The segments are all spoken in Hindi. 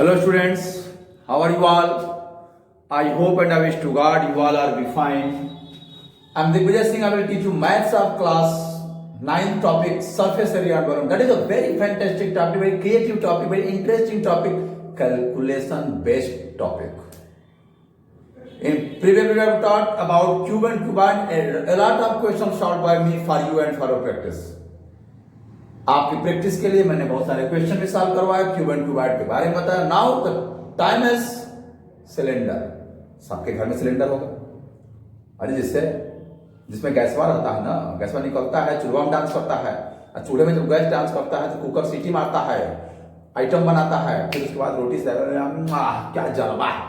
Hello students, how are you all? I hope and I wish to God you all are be fine. I am Digvijay Singh. I will teach you maths of class 9 topic surface area and volume. That is a very fantastic topic, very creative topic, very interesting topic, calculation based topic. In previous video I have taught about cube and cuboid and a lot of questions solved by me for you and for your practice. आपकी प्रैक्टिस के लिए मैंने बहुत सारे क्वेश्चन भी सॉल्व करवाया, क्यूब एंड क्यूबॉइड के बारे में बताया. Now the time is cylinder. सबके घर में सिलेंडर होगा, अरे जिसमें गैसवा रहता है ना, गैसवा निकलता है, चूल्हा में डांस करता है, और चूल्हे में जब गैस डांस करता है तो कुकर सीटी मारता है, आइटम बनाता है, फिर उसके बाद रोटी से क्या जलवा है,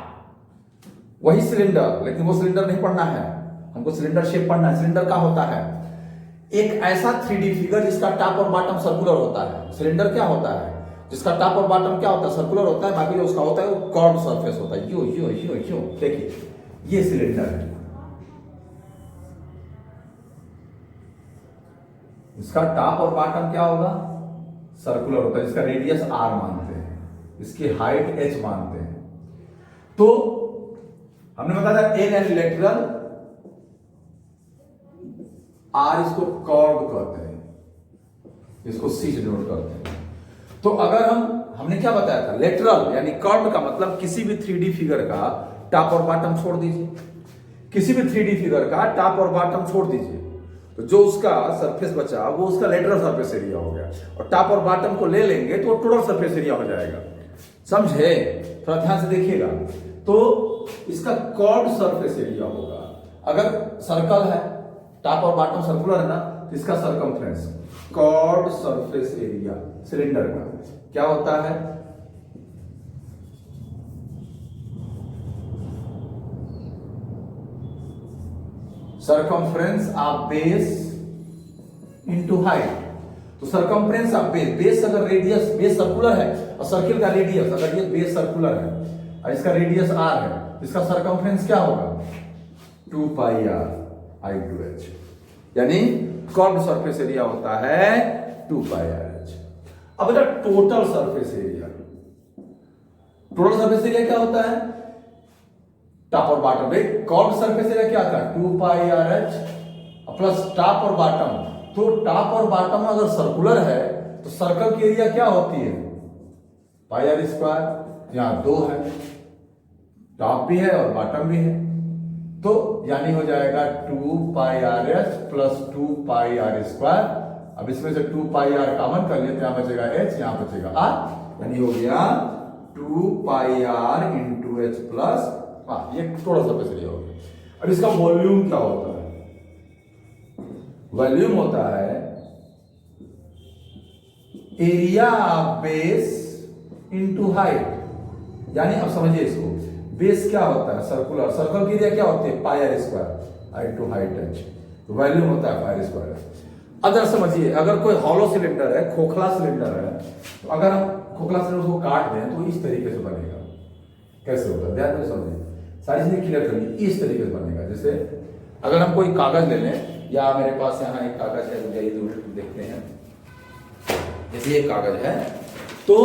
वही सिलेंडर. लेकिन वो सिलेंडर नहीं पढ़ना है हमको, सिलेंडर शेप पढ़ना है. सिलेंडर क्या होता है? एक ऐसा 3D फिगर जिसका टॉप और बॉटम सर्कुलर होता है. सिलेंडर क्या होता है? जिसका टॉप और बॉटम क्या होता है? सर्कुलर होता है. बाकी जो उसका होता है वो कर्व सरफेस होता है. यो यो यो यो देखिए, ये सिलेंडर है. इसका टॉप और बॉटम क्या होगा? सर्कुलर होता है. इसका रेडियस r मानते हैं, इसकी हाइट h मानते हैं. तो हमने बताया था एन एंड लेटरल, आर इसको कर्व कहते हैं, इसको सी से डिनोट करते हैं. तो अगर हमने क्या बताया था? लेटरल यानी कर्व का मतलब किसी भी 3D फिगर का टॉप और बॉटम छोड़ दीजिए, किसी भी 3D फिगर का टॉप और बॉटम छोड़ दीजिए, तो जो उसका सरफेस बचा वो उसका लेटरल सरफेस एरिया हो गया. और टॉप और बॉटम को ले लेंगे तो टोटल सरफेस एरिया हो जाएगा. समझे? थोड़ा ध्यान से देखिएगा. तो इसका कर्व सरफेस एरिया होगा. अगर सर्कल है, टॉप और बॉटम सर्कुलर है ना, तो इसका circumference, curved surface area cylinder का क्या होता है? Circumference of base into height. तो सरकमफ्रेंस ऑफ बेस अगर रेडियस, बेस सर्कुलर है और सर्किल का रेडियस, अगर ये बेस सर्कुलर है और इसका रेडियस r है, इसका सरकमफ्रेंस क्या होगा? 2 पाई r I2H. यानी कर्व्ड सरफेस एरिया होता है 2 पाई RH. अब बेटा total surface area, total surface area क्या होता है? टॉप और बॉटम. कर्व्ड सरफेस एरिया क्या था? 2 पाई RH प्लस टॉप और बॉटम. तो टॉप और बॉटम अगर सर्कुलर है तो सर्कल की एरिया क्या होती है? Pi r square. यहां 2 है, टॉप भी है और बॉटम भी है, तो यानी हो जाएगा 2 पाई RS प्लस 2 पाई R स्क्वायर. अब इसमें से 2 पाई R कॉमन कर लेते हैं, यहां बचेगा H, यहां बचेगा R, यानी हो गया 2 पाई R इंटू H प्लस, ये थोड़ा सा पैसे हो गया. अब इसका वॉल्यूम क्या होता है? वॉल्यूम होता है area of base into height. यानी अब समझिए इसको, बेस क्या होता है? सर्कुलर. सर्कल की एरिया क्या होती है? Pi r square into height h. तो वॉल्यूम होता है पाई r स्क्वायर. अगर समझिए, अगर कोई हॉलो सिलेंडर है, खोखला सिलेंडर है, तो अगर हम खोखला सिलेंडर को काट दें तो इस तरीके से बनेगा. कैसे होता है? ध्यान से समझिए, सारी चीजें क्लियर करिए. इस तरीके से बनेगा. जैसे अगर हम कोई कागज ले लें, या मेरे पास यहाँ एक कागज है, देखते हैं, जैसे ये कागज है, तो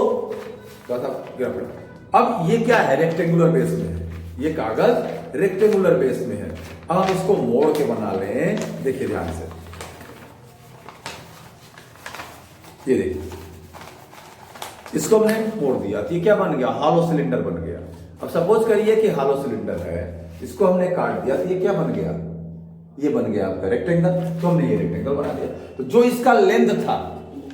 अब ये क्या है? रेक्टेंगुलर बेस में है. ये कागज रेक्टेंगुलर बेस में है. अब हम इसको मोड़ के बना लें. देखिए ध्यान से, ये देखिए, इसको हमने मोड़ दिया तो ये क्या बन गया? हॉलो सिलेंडर बन गया. अब सपोज करिए कि हॉलो सिलेंडर है, इसको हमने काट दिया तो ये क्या बन गया? ये बन गया आपका रेक्टेंगल. तो हमने ये रेक्टेंगल बना दिया. तो जो इसका लेंथ था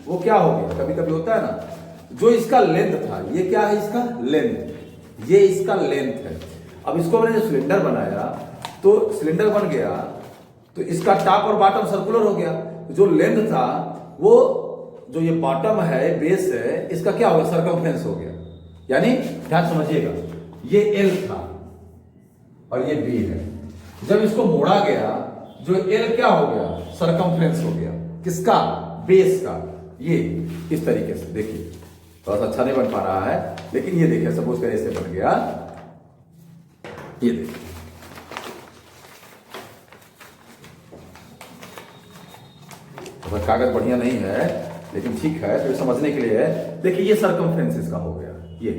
वो क्या हो गया? कभी कभी होता है ना, जो इसका लेंथ था, ये क्या है? इसका लेंथ, ये इसका लेंथ है. अब इसको मैंने जो सिलेंडर बनाया तो सिलेंडर बन गया, तो इसका टॉप और बॉटम सर्कुलर हो गया. जो लेंथ था वो, जो ये बॉटम है, बेस है, इसका क्या हो गया? सर्कमफ्रेंस हो गया. यानी ध्यान समझिएगा, ये L था और ये B है. जब इसको मोड़ा गया, जो L क्या हो गया? सर्कमफ्रेंस हो गया. किसका? बेस का. ये इस तरीके से देखिए, थोड़ा सा अच्छा नहीं बन पा रहा है, लेकिन ये देखिए, सपोज करें ऐसे बन गया. ये देखिए, तो कागज बढ़िया नहीं है लेकिन ठीक है, तो समझने के लिए है. देखिए ये सर्कमफ्रेंस इसका हो गया, ये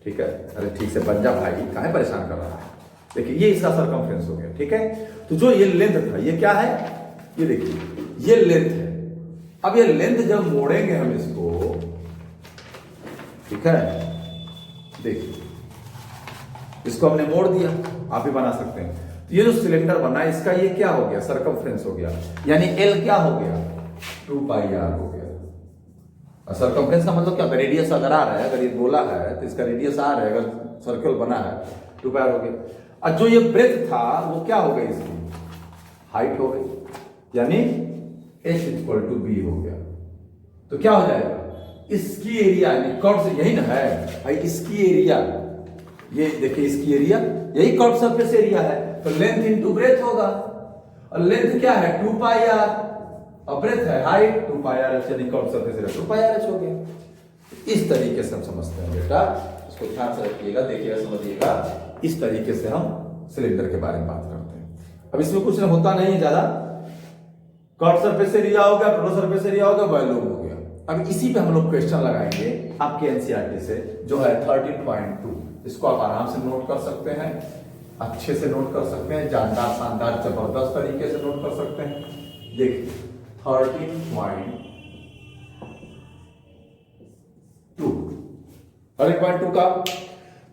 ठीक है, अरे ठीक से बन जा भाई, काहे परेशान कर रहा है। देखिए ये इसका सरकमफ्रेंस हो गया, ठीक है। तो जो ये लेंथ था, ये क्या है, ये देखिए ये लेंथ है। अब ये लेंथ जब मोड़ेंगे हम इसको, ठीक है, देखिए इसको हमने मोड़ दिया, आप भी बना सकते हैं। तो ये जो सिलेंडर बना इसका ये क्या हो गया, सरकमफ्रेंस हो गया, यानी एल क्या हो गया, 2πr हो गया। सरकमफ्रेंस का मतलब क्या, रेडियस अगर आर है, अगर ये गोला है तो इसका रेडियस आर है, अगर सर्कल बना है 2πr हो गया। और जो ये ब्रेथ था वो क्या हो गई, इसकी हाइट हो गई, यानी h इक्वल टू बी हो गया। तो क्या हो जाएगा, इसकी एरिया कर्व से, यही ना है भाई, इसकी एरिया, ये देखिए इसकी एरिया, यही कर्व सरफेस एरिया है, तो लेंथ इनटू ब्रेथ होगा। और लेंथ क्या है 2πr, और ब्रेथ है हाइट 2πr, यानी कर्व सरफेस एरिया 2πr हो गया। इस तरीके से हम समझते हैं बेटा, इसको ध्यान से रखिएगा, देखिएगा, समझिएगा। इस तरीके से हम सिलेंडर के बारे में बात करते हैं। अब इसमें कुछ होता नहीं है ज्यादा, कर्व सरफेस एरिया हो गया, टोटल सरफेस एरिया हो गया, वॉल्यूम हो गया। अब इसी पे हम लोग क्वेश्चन लगाएंगे आपके एनसीईआरटी से, जो है 13.2। इसको आप आराम से नोट कर सकते हैं, अच्छे से नोट कर सकते हैं, जानदार शानदार जबरदस्त तरीके से नोट कर सकते हैं। देखिए 13.2 का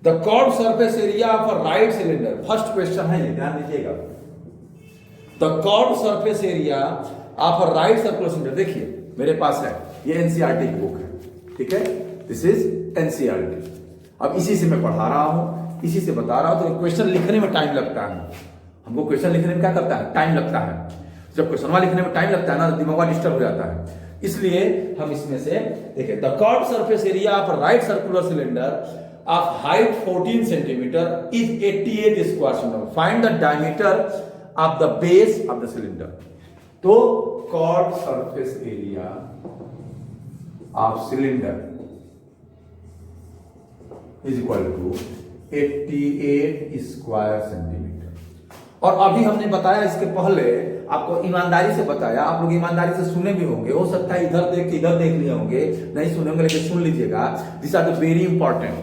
the curve surface area of a right cylinder, first question है ये, ध्यान दीजिएगा। The curve surface area of a right circular cylinder, देखिए मेरे पास है, ये एनसीईआरटी की बुक है, ठीक है, दिस इज एनसीईआरटी। अब इसी से मैं पढ़ा रहा हूं, इसी से बता रहा हूं, तो क्वेश्चन लिखने में टाइम लगता है, हमको क्वेश्चन लिखने में क्या करता है, टाइम लगता है। जब क्वेश्चन लिखने में टाइम लगता है ना, तो दिमाग डिस्टर्ब हो जाता है। इसलिए हम इसमें से देखिए, the curve surface area of right circular cylinder of height 14 centimetre is 88 square centimetre, find the diameter of the base of the cylinder. तो curve surface area of cylinder is equal to 88 square centimetre. और अभी हमने बताया, इसके पहले आपको ईमानदारी से बताया, आप लोग ईमानदारी से सुने भी होंगे, हो सकता है इधर देख के इधर देख लिए होंगे, नहीं सुने होंगे, लेकिन सुन लीजिएगा, this are the very important.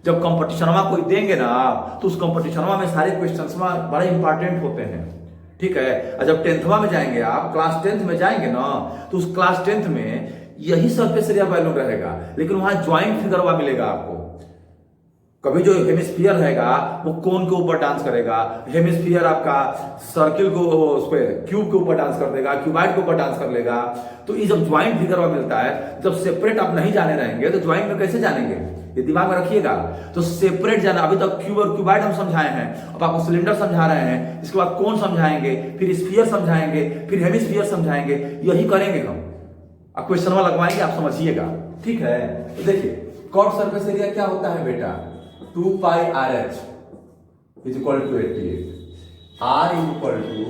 जब कंपटीशनवा कोई देंगे ना आप, तो उस कंपटीशनवा में सारे क्वेश्चंस बड़े इंपॉर्टेंट होते हैं, ठीक है। और जब 10th में जाएंगे आप, क्लास 10th में जाएंगे ना, तो उस क्लास 10th में यही सरफेस एरिया वैल्यू रहेगा, लेकिन वहां ज्वाइंट फिगर मिलेगा आपको। कभी जो हेमिस्फीयर रहेगा वो कोन के ऊपर डांस करेगा, हेमिस्फीयर आपका सर्किल को, उस पे क्यूब के ऊपर डांस कर देगा, क्यूबाइड के ऊपर डांस कर लेगा। तो ये जब ज्वाइंट फिगर मिलता है, जब सेपरेट आप नहीं जाने रहेंगे तो ज्वाइंट में कैसे जानेंगे, ये दिमाग में रखिएगा। तो सेपरेट जाना, अभी तक क्यूब और क्यूबाइड हम समझाए हैं, अब आपको सिलेंडर समझा रहे हैं, इसके बाद कोन समझाएंगे, फिर स्फीयर समझाएंगे, फिर हेमिस्फीयर समझाएंगे, यही करेंगे हम। अब क्वेश्चन लगवाएंगे, आप समझिएगा, ठीक है। तो देखिए कर्व सरफेस एरिया क्या होता है बेटा, 2πrh is equal to 88, r is equal to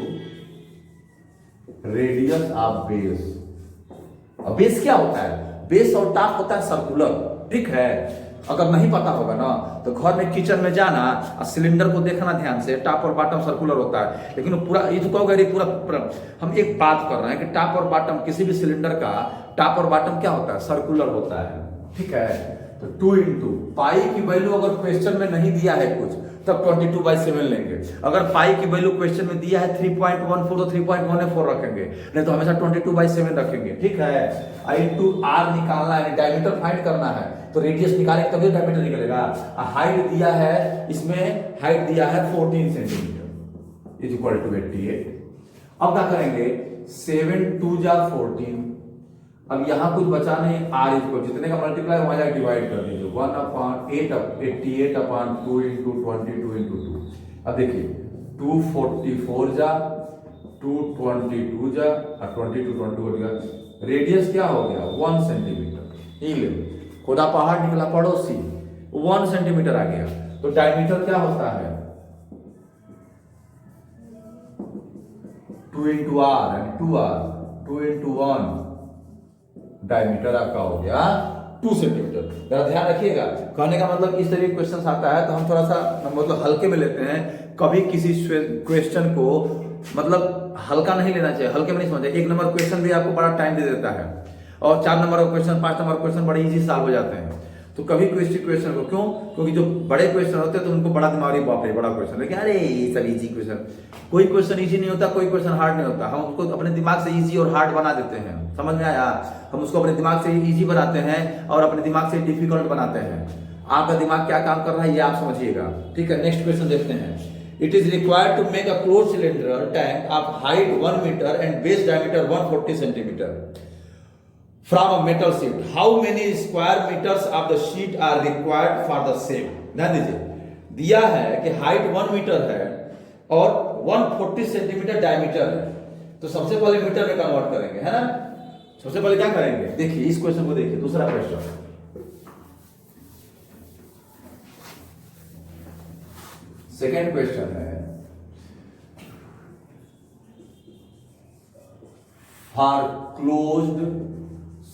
radius of base. अब बेस क्या होता है, बेस और टॉप होता है सर्कुलर, ठीक है। अगर नहीं पता होगा ना, तो घर में किचन में जाना और सिलेंडर को देखना ध्यान से, टॉप और बॉटम सर्कुलर होता है, लेकिन वो पूरा, ये तो कहोगे पूरा हम एक बात कर रहे हैं कि टॉप और बॉटम किसी भी सिलेंडर का टॉप और बॉटम क्या होता है, सर्कुलर होता है, ठीक है। तो 2 इंटू पाई की वैल्यू अगर क्वेश्चन में नहीं दिया है कुछ, तब 22/7 लेंगे। अगर पाई की वैल्यू क्वेश्चन में दिया है 3.14, तो 3.14 रखेंगे, नहीं तो हमेशा 22/7 रखेंगे, ठीक है। आई टू आर निकालना है, डायमीटर फाइंड करना है, तो रेडियस निकालेंगे तभी डायमीटर निकलेगा। हाइट दिया है, इसमें हाइट दिया है 14 सेंटीमीटर इज इक्वल टू 88। अब क्या करेंगे, 7 2 जा 14, अब यहां कुछ बचा नहीं, r इक्वल जितने का मल्टीप्लाई वहां जाकर डिवाइड कर दीजिए, 1/88/2 इंटू 22 इंटू 2। अब देखिए 244 जा 222 जा और 22 हो गया, रेडियस क्या हो गया 1 सेंटीमीटर। ये ले खुदा पहाड़ निकला पड़ोसी, 1 सेंटीमीटर आ गया। तो डायमीटर क्या होता है 2 इंटू आर यानी 2r, 2 इंटू 1, डायमीटर आपका हो गया 2 सेंटीमीटर। जरा ध्यान रखिएगा, कहने का मतलब इस तरीके क्वेश्चन आता है तो हम थोड़ा सा मतलब हल्के में लेते हैं। कभी किसी क्वेश्चन को मतलब हल्का नहीं लेना चाहिए, हल्के में नहीं समझे। 1 नंबर क्वेश्चन भी आपको बड़ा टाइम दे देता है, और 4 नंबर का क्वेश्चन, 5 नंबर क्वेश्चन बड़े इजी सॉल्व हो जाते हैं। तो कभी क्वेश्चन को क्यों, क्योंकि जो बड़े क्वेश्चन होते हैं तो उनको बड़ा दिमाग, बाप रे बड़ा क्वेश्चन, लेकिन अरे ये सब इजी क्वेश्चन, कोई क्वेश्चन इजी नहीं होता, कोई क्वेश्चन हार्ड नहीं होता, हम उसको अपने दिमाग से इजी और हार्ड बना देते हैं, समझ में आया? हम उसको अपने दिमाग से इजी बनाते हैं और अपने दिमाग से डिफिकल्ट बनाते हैं। आपका दिमाग क्या काम कर रहा है ये आप समझिएगा, ठीक है। नेक्स्ट क्वेश्चन देखते हैं। It is required to make a close cylinder tank of height 1 metre and base diameter 140 centimetre from a metal sheet. How many square meters of the sheet are required for the same? ध्यान दीजिए, दिया है कि हाइट 1 मीटर है और 140 सेंटीमीटर डायमीटर है, तो सबसे पहले मीटर में कन्वर्ट करेंगे, है ना। सबसे पहले क्या करेंगे, देखिए इस क्वेश्चन को देखिए, दूसरा क्वेश्चन। सेकेंड क्वेश्चन है, for closed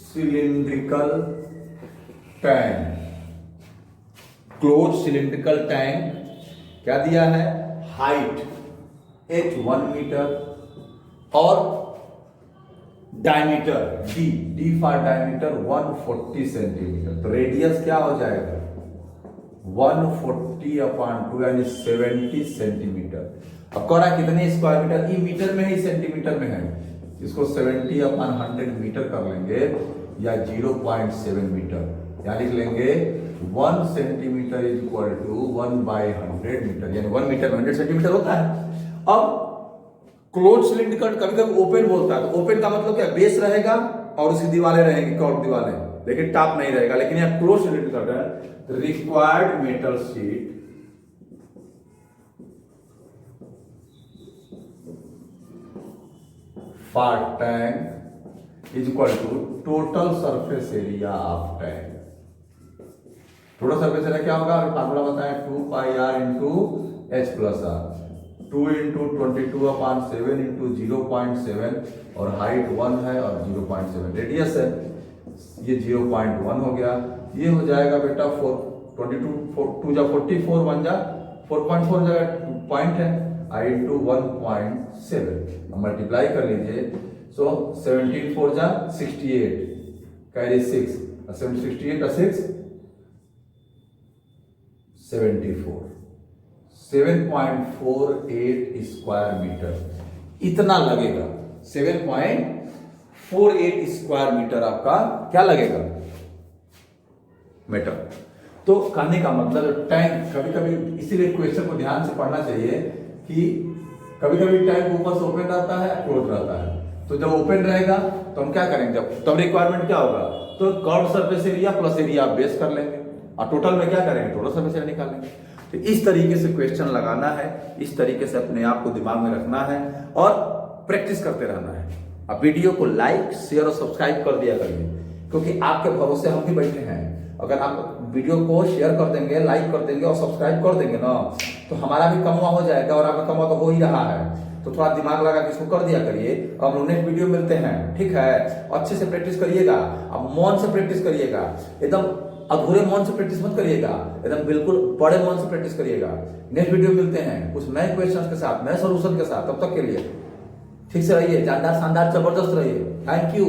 cylindrical tank, close cylindrical tank क्या दिया है, हाइट h 1 मीटर और diameter d for diameter 140 centimetre, तो रेडियस क्या हो जाएगा 140/2 यानी 70 सेंटीमीटर। अब कह रहा है कितने स्क्वायर मीटर, ई मीटर में है सेंटीमीटर में है, इसको 70/100 मीटर कर लेंगे या 0.7 मीटर, या लिख लेंगे 1 centimetre is equal to 1/100 metre, यानी 1 मीटर में 100 सेंटीमीटर होता है। अब क्लोज सिलिंड्रिकल कभी कभी ओपन बोलता है, तो ओपन का मतलब क्या, बेस रहेगा और उसकी दीवारें रहेंगी, कर्व दीवारें, लेकिन टॉप नहीं रहेगा। लेकिन यह क्लोज सिलिंड्रिकल है, required metal sheet for tank is equal to total surface area of tank. Total surface area क्या होगा, फार्मूला बताएं, 2πr into h plus r, 2 into 22/7 into 0.7 और हाइट 1 है और 0.7 रेडियस है, ये 0.1 हो गया। ये हो जाएगा बेटा 2 जा 44 1 जा 4.4 जगह पॉइंट है, आई इंटू 1.7 मल्टीप्लाई कर लीजिए, सो 17 4 जा 68 कैरी 6 68 का 6 74 7.48 स्क्वायर मीटर इतना लगेगा। 7.48 स्क्वायर मीटर आपका क्या लगेगा, मीटर। तो कहने का मतलब टैंक कभी कभी, इसीलिए क्वेश्चन को ध्यान से पढ़ना चाहिए कि कभी कभी टैंक ऊपर से ओपन रहता है, क्लोज रहता है। तो जब ओपन रहेगा तो हम क्या करेंगे, तब रिक्वायरमेंट क्या होगा, तो curve surface area plus area आप बेस कर लेंगे और टोटल में क्या करेंगे, टोटल सरफेस एरिया निकालेंगे। तो इस तरीके से क्वेश्चन लगाना है, इस तरीके से अपने आप को दिमाग में रखना है और प्रैक्टिस करते रहना है। अब वीडियो को लाइक शेयर और सब्सक्राइब कर दिया करिए, क्योंकि आपके भरोसे हम भी बैठे हैं। अगर आप वीडियो को शेयर कर देंगे, लाइक कर देंगे और सब्सक्राइब कर देंगे ना, तो हमारा भी कमवा हो जाएगा और आपका कमवा तो हो ही रहा है। तो थोड़ा दिमाग लगा के इसको कर दिया करिए। अब हम लोग नेक्स्ट वीडियो मिलते हैं, ठीक है। अच्छे से प्रैक्टिस करिएगा, अब मन से प्रैक्टिस करिएगा, एकदम अधूरे मन से प्रैक्टिस मत करिएगा, एकदम बिल्कुल बड़े मन से प्रैक्टिस करिएगा। नेक्स्ट वीडियो मिलते हैं कुछ नए क्वेश्चन के साथ, नए सोल्यूशन के साथ। तब तक के लिए ठीक से रहिए, जानदार शानदार जबरदस्त रहिए। Thank you.